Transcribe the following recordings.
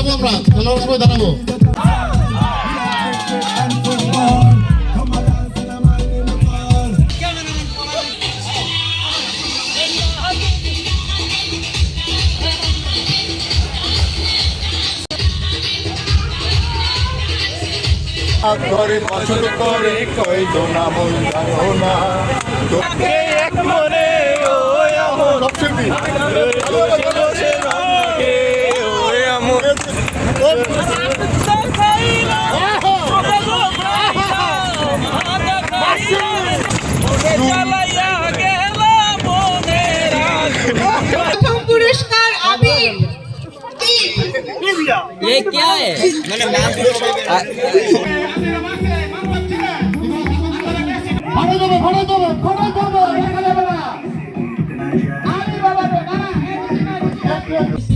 দাঁড়াবো আমরা, খেলোয়াড় সবাই দাঁড়াবো। ঘরে পছন্দ করে কই দোনা মন জানো না তোকে এক মনে ও আমর অপশনটি पुरस्कार आबिर ये क्या है मैंने नाम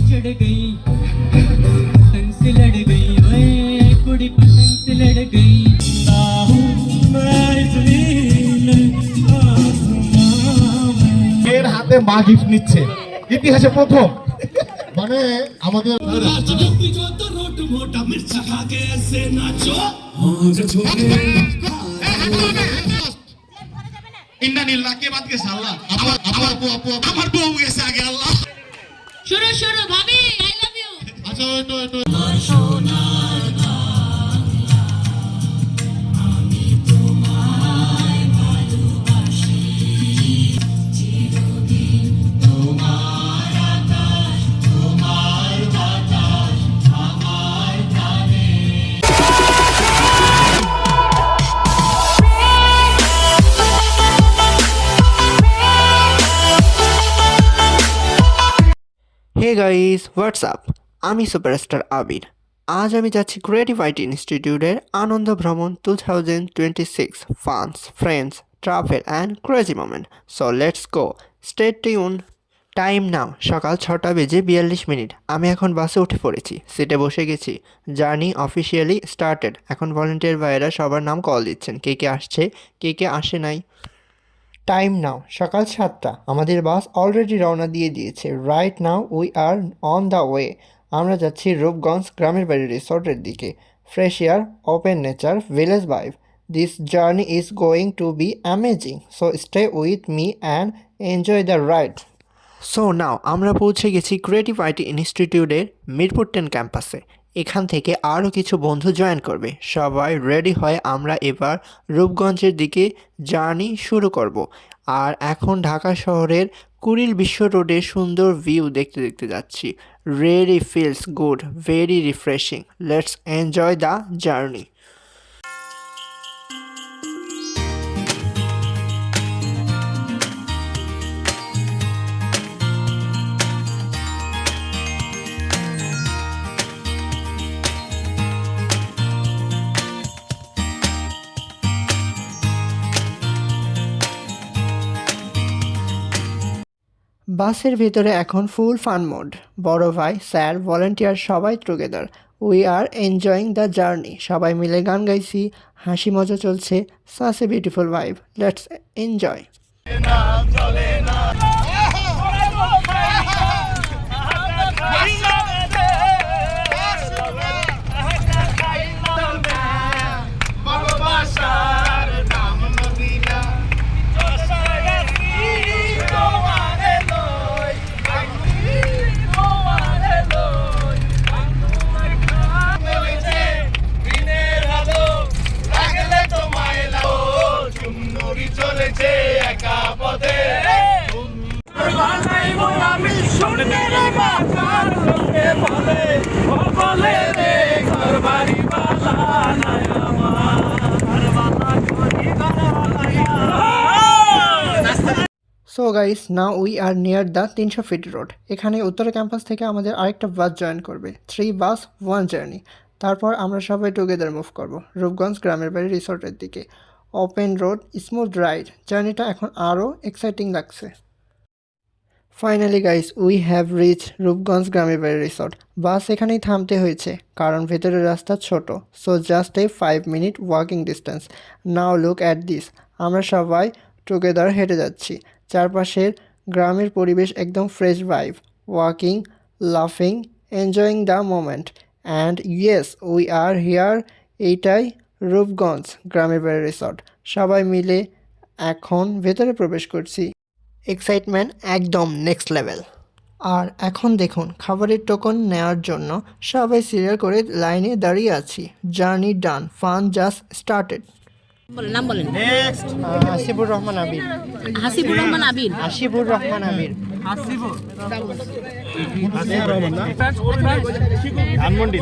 चढ़ गई पतंग से लड़ गई ओए कुड़ी पतंग से लड़ गई এর হাতে মা গিফট নিচ্ছে ইতিহাসে প্রথম মানে আমাদের ইন্নানিল্লাহ কে বাদ গেছে আল্লাহ আমার বউ গেছে আগে আল্লাহ शुरू शुरू भाभी आई लव यू আচ্ছা ওই হে গাইস হোয়াটসঅ্যাপ, আমি সুপারস্টার আবির। আজ আমি যাচ্ছি ক্রিয়েটিভ আইটি ইনস্টিটিউটের আনন্দ ভ্রমণ 2026 funs friends travel and crazy moment. So let's go, stay tune. Time now সকাল 6টা বেজে 42 মিনিট। আমি এখন বাসে উঠে পড়েছি, সিটে বসে গেছি। Journey officially started. এখন ভলেন্টিয়ার ভাইয়েরা সবার নাম কল দিচ্ছেন, কে কে আসছে কে কে আসে নাই। টাইম নাও সকাল 7টা। আমাদের বাস অলরেডি রওনা দিয়ে দিয়েছে। Right now we are on the way. আমরা যাচ্ছি রূপগঞ্জ গ্রামের বাড়ি রিসোর্টের দিকে। Fresh air, open nature, village vibe. This journey is going to B amazing, so stay with me and enjoy the ride. So now আমরা পৌঁছে গেছি ক্রিয়েটিভ আইটি ইনস্টিটিউটের মিরপুর 10 ক্যাম্পাসে। এখান থেকে আরও কিছু বন্ধু জয়েন করবে। সবাই রেডি হয়ে আমরা এবার রূপগঞ্জের দিকে জার্নি শুরু করব। আর এখন ঢাকা শহরের কুড়িল বিশ্ব রোডের সুন্দর ভিউ দেখতে দেখতে যাচ্ছি। Really feels good, very refreshing. Let's enjoy the journey. বাসের ভিতরে এখন ফুল ফান মোড। বড় ভাই, স্যার, ভলেন্টিয়ার সবাই together. We are enjoying the journey. সবাই মিলে গান গাইছি, হাসি মজা চলছে। Such a beautiful vibe, let's enjoy. So guys, now we are near the 300 fit road. এখানে উত্তর ক্যাম্পাস থেকে আমাদের আরেকটা বাস জয়েন করবে। 3 বাস 1 জার্নি। তারপর আমরা সবাই টুগেদার মুভ করব রূপগঞ্জ গ্রামের বাড়ি রিসোর্টের দিকে। Open road, smooth ride. জার্নিটা এখন আরও এক্সাইটিং লাগছে। Finally guys, we have rich Rupganj গ্রামের বাড়ি রিসোর্ট। বাস এখানেই থামতে হয়েছে কারণ ভেতরের রাস্তা ছোট। So just a 5 minute walking distance. Now look at this. আমরা সবাই টুগেদার হেঁটে যাচ্ছি। চারপাশের গ্রামের পরিবেশ একদম ফ্রেশ ভাইব। ওয়াকিং, লাফিং, enjoying the moment. And yes we are here, এইটাই রূপগঞ্জ গ্রামের বাড়ি রিসর্ট। সবাই মিলে এখন ভেতরে প্রবেশ করছি। এক্সাইটমেন্ট একদম নেক্সট লেভেল। আর এখন দেখুন খাবারের টোকন নেওয়ার জন্য সবাই সিরিয়াল করে লাইনে দাঁড়িয়ে আছি। জার্নি ডান, ফান জাস্ট স্টার্টেড। নাম বলেন। হাসিবুর রহমান আবির। হাসিবুর রহমান আবির। হাসিবুর রহমান আবির। ধানমন্ডি।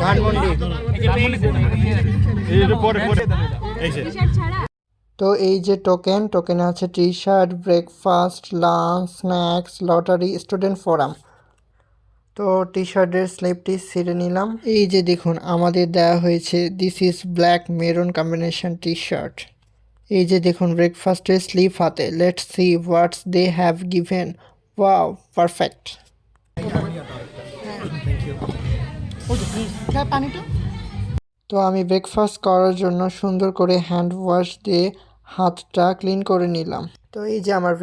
তো এই যে টোকেনে আছে T shirt, breakfast, lunch, snacks, lottery, student forum. তো টি শার্টের স্লিপটি ছিঁড়ে নিলাম। এই যে দেখুন আমাদের দেওয়া হয়েছে this is black maroon combination T shirt. এই যে দেখুন ব্রেকফাস্টের স্লিপ হাতে। Let's see what's they have given. Wow, perfect. তো আমি ব্রেকফাস্ট করার জন্য সুন্দর করে হ্যান্ড ওয়াশ দিয়ে হাতটা ক্লিন করে নিলাম। তো এই যে আমার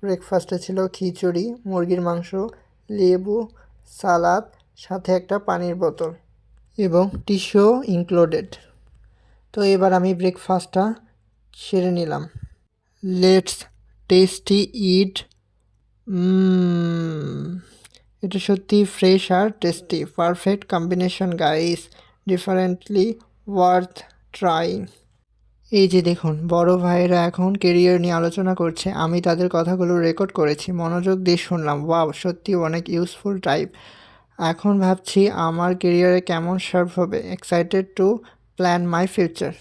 ব্রেকফাস্টে ছিল খিচুড়ি, মুরগির মাংস, লেবু, সালাদ, সাথে একটা পানির বোতল এবং টিস্যু ইনক্লুডেড। তো এবার আমি ব্রেকফাস্টটা সেরে নিলাম। Let's tasty eat. এটা সত্যি ফ্রেশ আর tasty, perfect combination guys, differently worth trying. এই যে দেখুন বড় ভাইয়েরা এখন কেরিয়ার নিয়ে আলোচনা করছে। আমি তাদের কথাগুলো রেকর্ড করেছি, মনোযোগ দিয়ে শুনলাম। ওয়াও, সত্যি অনেক ইউজফুল টাইপ। এখন ভাবছি আমার কেরিয়ারে কেমন সার্ভ হবে। Excited to plan my future.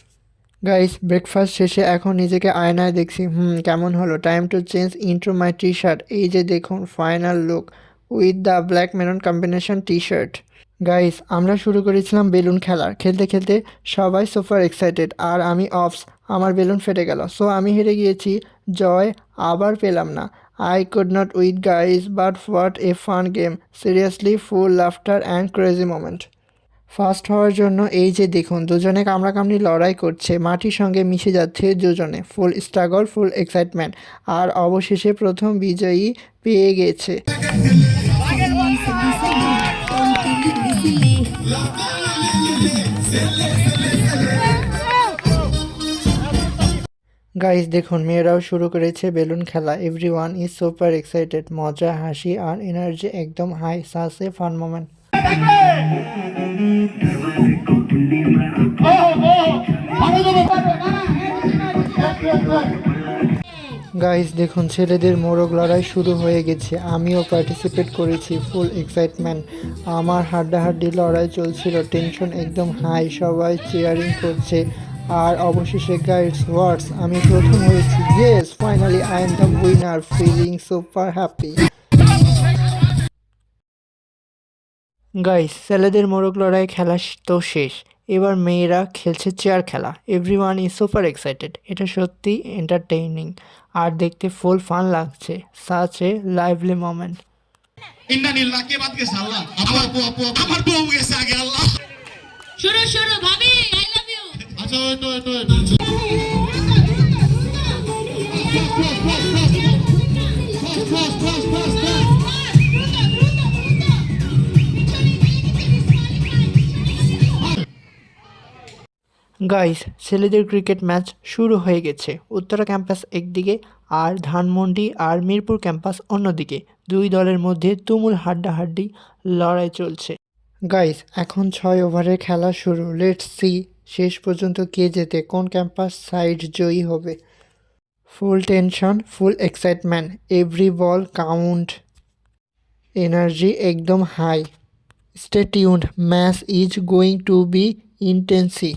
Guys breakfast শেষে এখন নিজেকে আয়নায় দেখছি। কেমন হলো? Time to change into my T shirt. এই যে দেখুন final look with the black maroon combination T shirt. Guys আমরা শুরু করেছিলাম বেলুন খেলার, খেলতে খেলতে সবাই সুপার এক্সাইটেড আর আমি অফস, আমার বেলুন ফেটে গেল। সো আমি হেরে গিয়েছি, জয় আবার পেলাম না। I could not with guys, but what a fun game, seriously full laughter and crazy moment. First হওয়ার জন্য এই যে দেখুন দুজনে কামড়াকামড়ি লড়াই করছে, মাটির সঙ্গে মিশে যাচ্ছে দুজনে। ফুল স্ট্রাগল, ফুল এক্সাইটমেন্ট, আর অবশেষে প্রথম বিজয়ী পেয়ে গেছে। গাইস দেখুন মেয়েরাও শুরু করেছে বেলুন খেলা। Everyone is super excited. মজা, হাসি আর এনার্জি একদম high. Such a fun moment. Guys দেখুন ছেলেদের মোরগ লড়াই শুরু হয়ে গেছে। আমিও পার্টিসিপেট করেছি, ফুল এক্সাইটমেন্ট। আমার হাড্ডাহাড্ডি লড়াই চলছিল, টেনশন একদম হাই, সবাই চিয়ারিং করছে। আর অবশেষে গাইস ওয়ার্ডস, আমি প্রথম হয়েছি। Yes, finally I am the winner, feeling super happy. Guys ছেলেদের মোরগ লড়াই খেলা তো শেষ, এবার মেয়েরা খেলছে চেয়ার খেলা। Everyone is super excited. এটা সত্যি এন্টারটেইনিং আর দেখতে ফুল ফান লাগছে। Such a lively moment. ইন্নানিল্লাহ, কে বাদ গেছে? আল্লাহ। আপু আমার বউ গেছে আগে। আল্লাহ। শুরু ভাবি আই লাভ ইউ। আচ্ছা ওই তো গাইস ছেলেদের ক্রিকেট ম্যাচ শুরু হয়ে গেছে। উত্তরা ক্যাম্পাস একদিকে আর ধানমন্ডি আর মিরপুর ক্যাম্পাস অন্যদিকে। দুই দলের মধ্যে তুমুল হাড্ডাহাড্ডি লড়াই চলছে। গাইস এখন 6 ওভারের খেলা শুরু। লেটস সি শেষ পর্যন্ত কে জেতে, কোন ক্যাম্পাস সাইড জয়ী হবে। Full tension, full excitement, every ball count, energy একদম high. Stay tuned, match is going to be intense.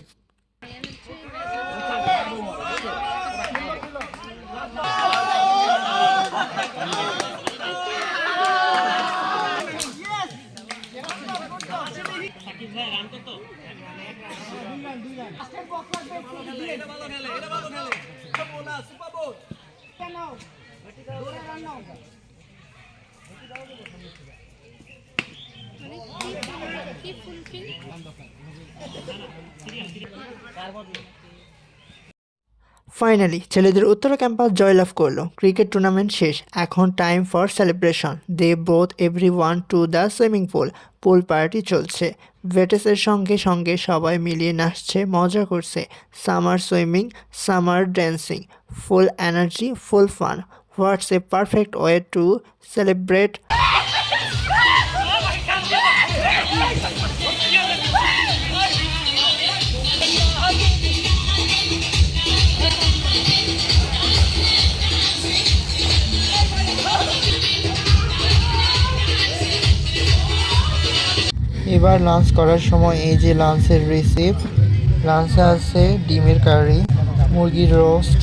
Finally ছেলেদের উত্তরা ক্যাম্পাস জয়লাভ করলো। ক্রিকেট টুর্নামেন্ট শেষ, এখন time for celebration. They both everyone to the swimming pool. Pool party চলছে। ভেটেসের সঙ্গে সঙ্গে সবাই মিলিয়ে নাচছে, মজা করছে। Summer swimming, summer dancing, full energy, full fun. What's a perfect way to celebrate. এবার লাঞ্চ করার সময় এই যে লাঞ্চের রিসিপ্ট। লাঞ্চে আছে ডিমের কারি, মুরগির roast,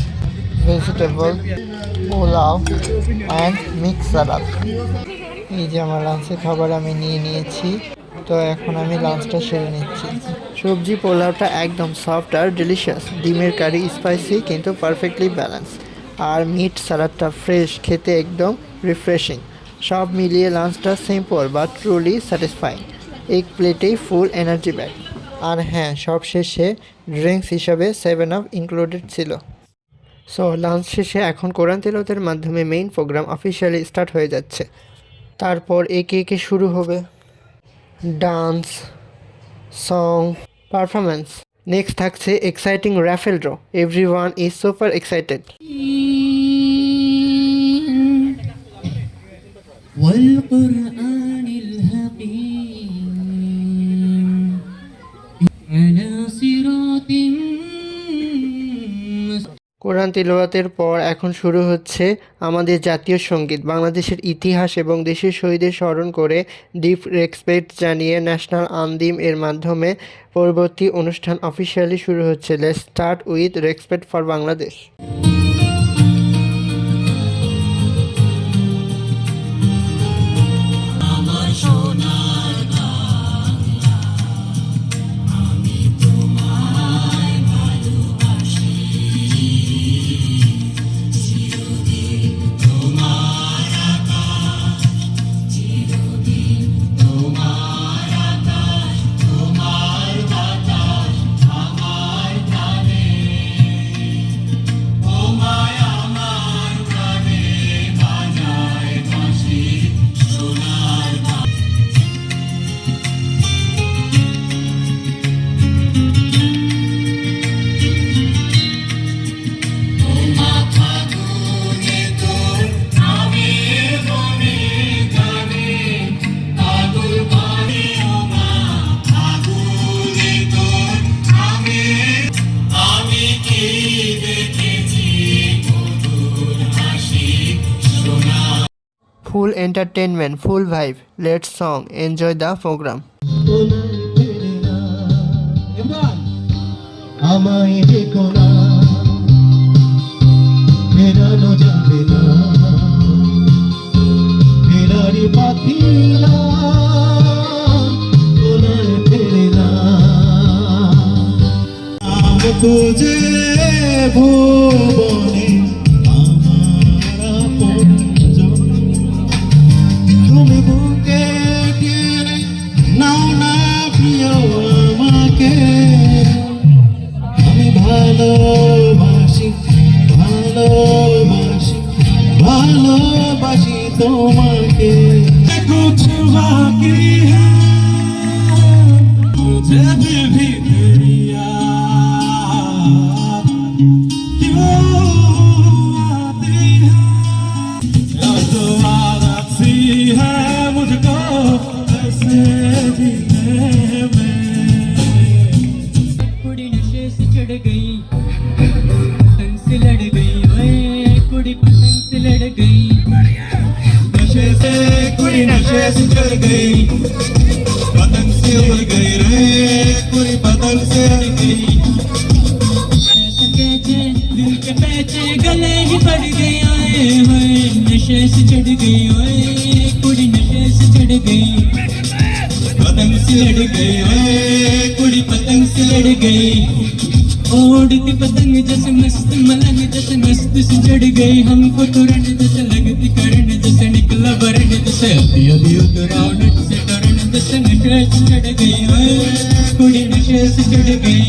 vegetable pulao and mix সালাদ। এই যে আমার লাঞ্চের খাবার আমি নিয়ে নিয়েছি, তো এখন আমি লাঞ্চটা সেরে নিচ্ছি। সবজি পোলাওটা একদম সফট আর ডিলিশিয়াস। ডিমের কারি স্পাইসি কিন্তু পারফেক্টলি ব্যালেন্স, আর মিট সালাদটা ফ্রেশ, খেতে একদম রিফ্রেশিং। সব মিলিয়ে লাঞ্চটা সিম্পল বাট ট্রুলি স্যাটিসফাইং। এক প্লেটেই ফুল এনার্জি ব্যাগ। আর হ্যাঁ, সব শেষে ড্রিঙ্কস হিসাবে 7 আপ ইনক্লুডেড ছিল। সো লাঞ্চ শেষে এখন কোরআন তেলাওয়াতের মাধ্যমে মেইন প্রোগ্রাম অফিসিয়ালি স্টার্ট হয়ে যাচ্ছে। তারপর একে একে শুরু হবে ডান্স, সং, পারফরমেন্স। নেক্সট থাকছে exciting raffle draw. Everyone is super excited. والقرآن الحكيم على صراط Quran তিলাওয়াতের পর এখন শুরু হচ্ছে আমাদের জাতীয় সঙ্গীত। বাংলাদেশের ইতিহাস এবং দেশের শহীদের স্মরণ করে ডিপ রেসপেক্ট জানিয়ে ন্যাশনাল আনদিম এর মাধ্যমে পরবর্তী অনুষ্ঠান অফিসিয়ালি শুরু হচ্ছে। Let's start with respect for Bangladesh. Full entertainment, full vibe. Let's song, enjoy the program. আমায় ডেকো না, ফেরানো যাবে না, ফেরারি পাখিরা কোনায় ফেরে না। আমি খুঁজে ভুবনে আমার আপনজন, তুমি বুকে টেনে নাও না প্রিয় আমাকে। আমি ভালোবাসি, ভালোবাসি, ভালোবাসি তোমাকে। कुछ बाकी है मुझे दिल भी दरिया क्यों आती है, याद आती है मुझको ऐसे जीने में। कुड़ी नशे से चढ़ गई, पतंग से लड़ गई, ओए कुड़ी पतंग से लड़ गई। नशे से कुड़ी नशे से चढ़ गई, पतंग से उड़ गई रे, कुड़ी पतंग से उड़ गई। ऐसा कैसे दिल के पैचे गले ही पड़ गई, आए हुए नशे से चढ़ गई, ओए कुड़ी नशे से चढ़ गई, पतंग से लड़ गई ओए कुड़ी पतंग से लड़ गई। उड़ती पतंग जैसे मस्त मलंग जैसे मस्त से चढ़ गई, हमको तुरन जैसे लगती करन जैसे निकला बरन जैसे अभी अभी उतराव नट से टरन जैसे नशे से चढ़ गई, ओए कुड़ी नशे से चढ़ गई,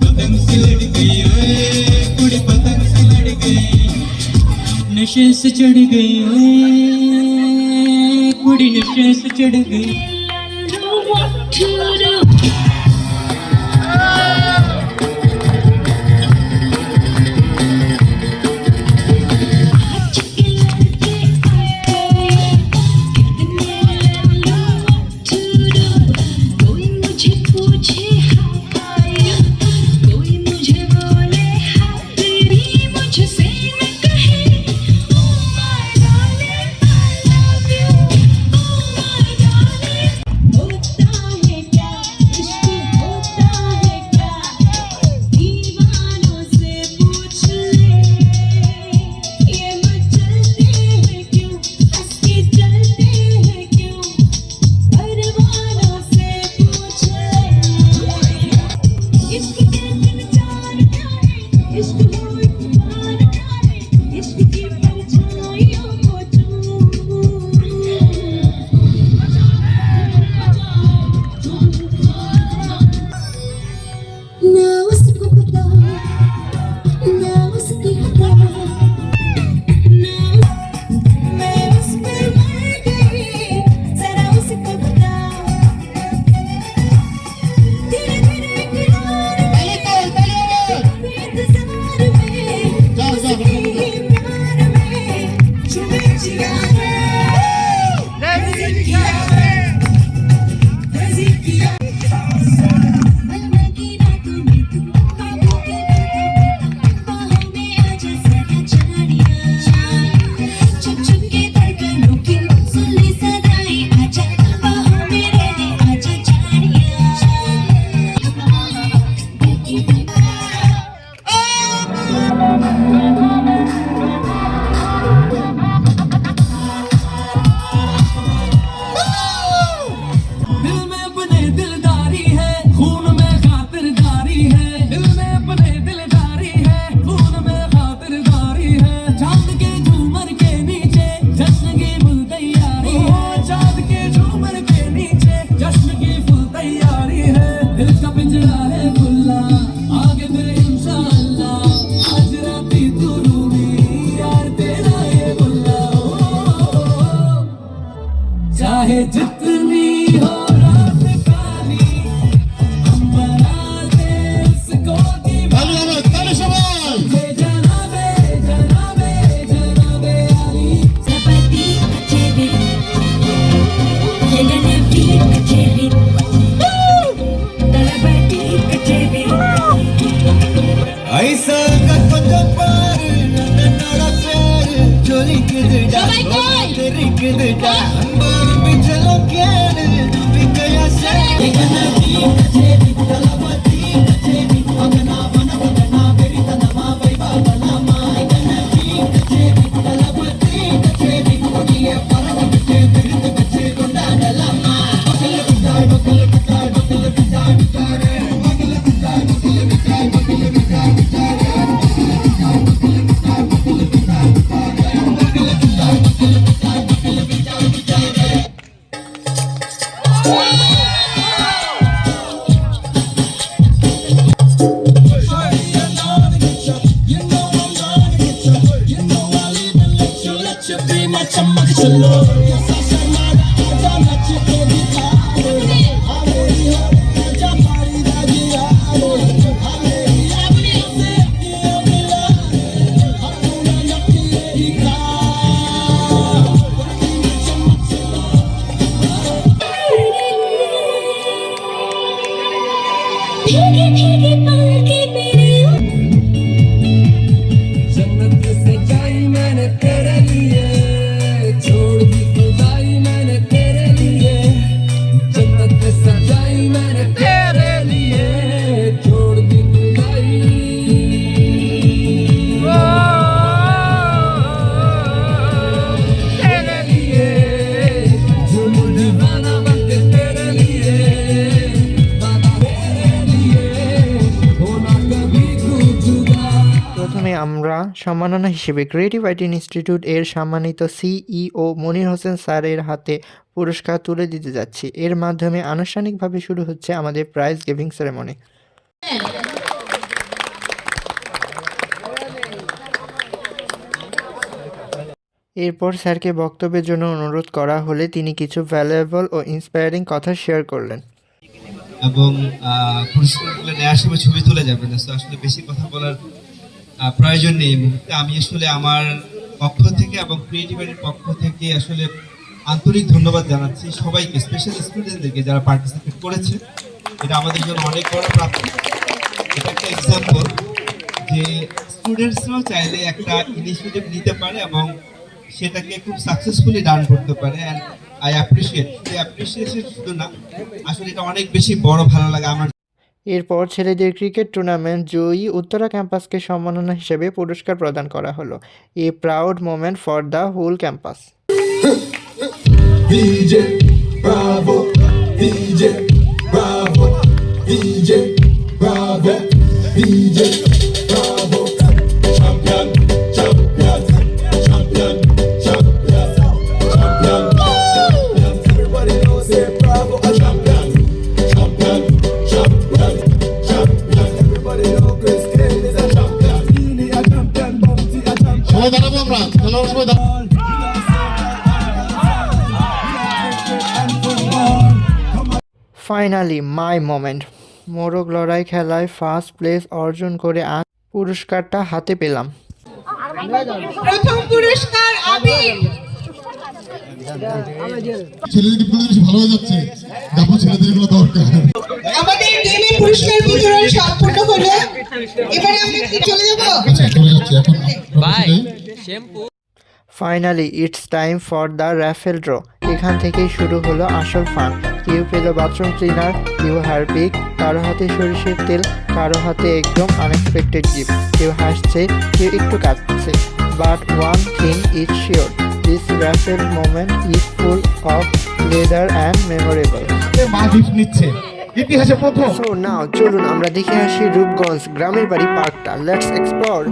पतंग से लड़ गई रे कुड़ी पतंग से लड़ गई नशे से चढ़ गई ओए कुड़ी नशे से चढ़ गई चाहे जितनी हो रात काली हम बना दे उसको दीवाना जनाबे जनाबे जनाबे आली Seperti kecebi, dengan nabi kecebi, dalam hati kecebi. ऐसा கொஞ்சம் பாரு என்னோட பேரு ஜொலிக்குதுடா தெரிக்குதுடா அன்பான பிச்சலம் கேளு நம்பிக்கையா சேரு கச்சேரி தலபதி கச்சேரி அவனா வனவனா வெறிதனமா வைபாவனாமா கச்சேரி தலபதி கச்சேரி கொடிய பரவவிட்டு விருந்து வச்சு கொண்டாடலாமா மக்கள் விட்டாய் மக்கள் விட்டாய் மக்கள் விட்டாய் விட்டாரே மக்கள் விட்டாய் மக்கள் விட்டாய் மக்கள் விட்டாய் விட்டாரே भीगे भीगे पल के मेरे जन्नत सजाई मैंने तेरे लिए छोड़ दी खुदाई मैंने तेरे लिए जन्नत सजाई मैंने तेरे लिए छोड़ दी खुदाई तेरे लिए झूम दीवाना बन के तेरे लिए প্রথমে আমরা সম্মাননা হিসেবে ক্রিয়েটিভ আইটি ইনস্টিটিউট এর সম্মানিত সিইও মনির হোসেন স্যারের হাতে পুরস্কার তুলে দিতে যাচ্ছি। এর মাধ্যমে আনুষ্ঠানিকভাবে শুরু হচ্ছে আমাদের প্রাইজ গিভিং সেরেমনি। এরপর স্যারকে বক্তব্যের জন্য অনুরোধ করা হলে তিনি কিছু ভ্যালুয়েবল ও ইন্সপায়ারিং কথা শেয়ার করলেন। এবং পুরস্কারগুলো নেওয়ার সময় ছবি তুলে যাবে না, তো আসলে বেশি কথা বলার প্রয়োজন নেই এই মুহূর্তে। আমি আসলে আমার পক্ষ থেকে এবং ক্রিয়েটিভিটির পক্ষ থেকে আসলে আন্তরিক ধন্যবাদ জানাচ্ছি সবাইকে, স্পেশালি স্টুডেন্টদেরকে যারা পার্টিসিপেট করেছে। এটা আমাদের জন্য অনেক বড় প্রাপ্তি। এটা একটা এক্সাম্পল যে স্টুডেন্টসরাও চাইলে একটা ইনিশিয়েটিভ নিতে পারে এবং সেটাকে খুব সাকসেসফুলি ডান করতে পারে। অ্যান্ড আই অ্যাপ্রিসিয়েট, অ্যাপ্রিসিয়েশন শুধু না, আসলে এটা অনেক বেশি বড় ভালো লাগে আমার। এরপর ছেলেদের ক্রিকেট টুর্নামেন্ট জয়ী উত্তরা ক্যাম্পাসকে সম্মাননা হিসেবে পুরস্কার প্রদান করা হলো। A proud moment for the whole campus. DJ Bravo, DJ Bravo, DJ Bravo, DJ Bravo, champion, champion, champion, champion, champion, champion. Everybody knows it, Bravo, a champion, champion, champion, champion. Everybody knows Chris Gayle is a champion. Healy a champion, Bumpty a champion. সবাই দাঁড়াবো আমরা, খেলোয়াড় সবাই দাঁড়াবো। Finally মাই moment. মোরগ লড়াই খেলায় first place অর্জন করে আজ পুরস্কারটা হাতে পেলাম। প্রথম পুরস্কার আবির। ছেলেদের বেশি ভালো হয়ে যাচ্ছে, দেখো ছেলেদের এগুলো দরকার। আমাদের গেমে পুরস্কার বিতরণ সম্পূর্ণ হলো। এবারে আমরা কি চলে যাব? চলে যাচ্ছে এখন। ভাই shampoo finally it's time for the raffle draw. এখান থেকেই শুরু হলো আসল ফান। কেউ পেল বাথরুম ক্লিনার, কেউ হারপিক, কারো হাতে সরিষের তেল, কারো হাতে একদম আনএক্সপেক্টেড গিফট। কেউ হাসছে, কেউ একটু কাঁদছে। But one thing is sure, this raffle moment is full of leather and memorable. মা গিফট নিচ্ছে, ইতিহাসে প্রথম। সো নাও চলুন আমরা দেখে আসি রূপগঞ্জ গ্রামের বাড়ি পার্কটা। Let's explore.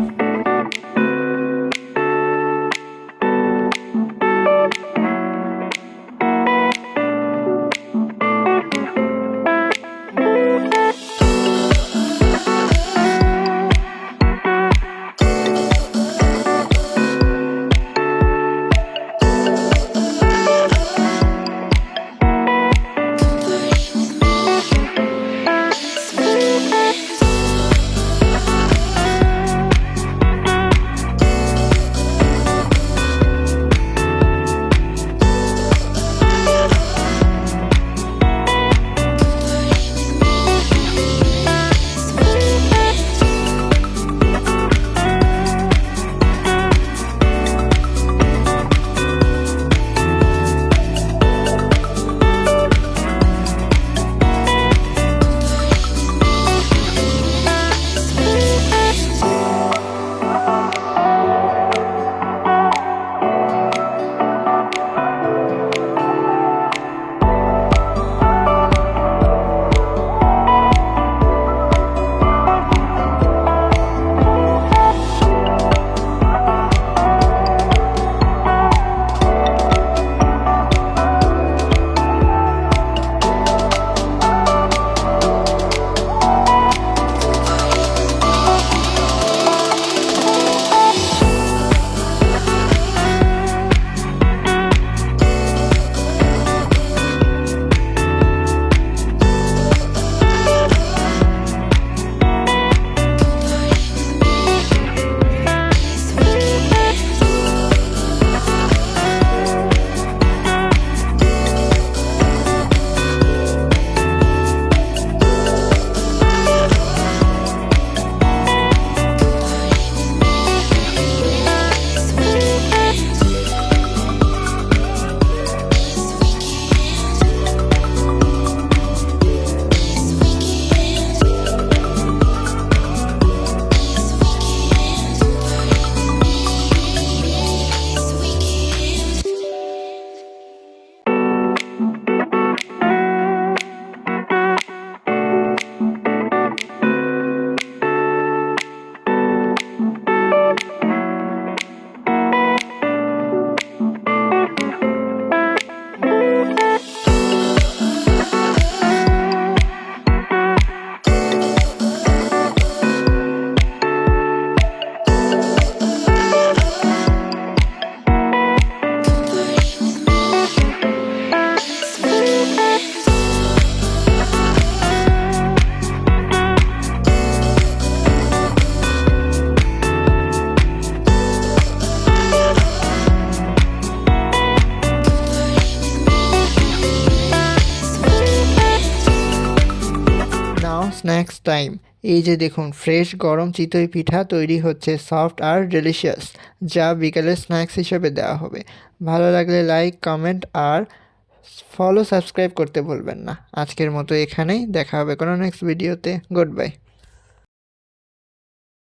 Now snacks time. এই যে দেখুন ফ্রেশ গরম চিতই পিঠা তৈরি হচ্ছে, সফট আর ডেলিশিয়াস, যা বিকেলের স্ন্যাক্স হিসেবে দেওয়া হবে। ভালো লাগলে লাইক, কমেন্ট আর সাবস্ক্রাইব করতে ভুলবেন না। আজকের মতো এখানেই, দেখা হবে কোনো নেক্সট ভিডিওতে। Good bye.